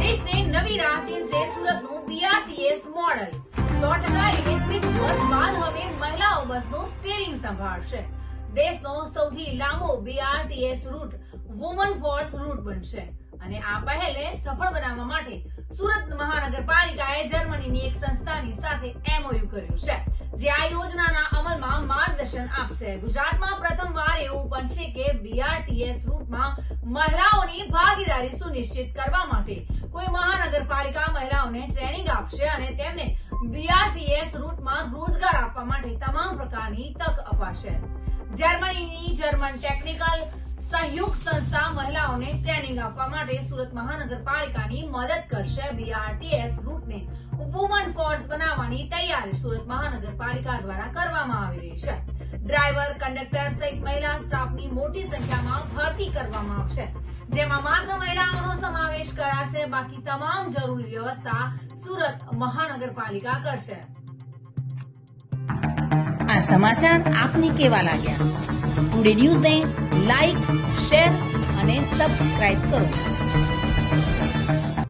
દેશને નવી રાહ ચીંધશે સુરતનું BRTS મોડલ 100% ઇલેક્ટ્રિક બસ બાદ હવે મહિલાઓ બસનું સ્ટીયરિંગ સંભાળશે. દેશનો સૌથી લાંબો BRTS route woman force route બનશે અને આ પહેલને સફળ બનાવવા માટે સુરત મહાનગરપાલિકાએ જર્મનીની એક સંસ્થાની સાથે MOU કર્યું છે, જે આ યોજનાના અમલમાં માર્ગદર્શન આપશે. ગુજરાતમાં પ્રથમવાર એવું બનશે કે BRTS રૂટમાં મહિલાઓની ભાગીદારી સુનિશ્ચિત કરવા માટે કોઈ મહાનગરપાલિકા મહિલાઓને ટ્રેનિંગ આપશે અને તેમને BRTS રૂટમાં રોજગાર આપવા માટે તમામ પ્રકારની તક અપાશે. જર્મનીની જર્મન ટેકનિકલ સહયોગ સંસ્થા મહિલાઓને ટ્રેનિંગ આપવા માટે સુરત મહાનગરપાલિકાની મદદ કરશે. BRTS રૂટને વુમન ફોર્સ બનાવવાની તૈયારી સુરત મહાનગરપાલિકા દ્વારા કરવામાં આવી રહી છે. ડ્રાઈવર, કંડક્ટર સહિત મહિલા સ્ટાફની મોટી સંખ્યામાં ભરતી કરવામાં આવશે, જેમાં માત્ર મહિલાઓનો સમાવેશ કરાશે. બાકી તમામ જરૂરી વ્યવસ્થા સુરત મહાનગરપાલિકા કરશે. આ સમાચાર આપને કેવા લાગ્યા? ટુડે ન્યૂઝને લાઈક, શેર અને સબસ્ક્રાઇબ કરો.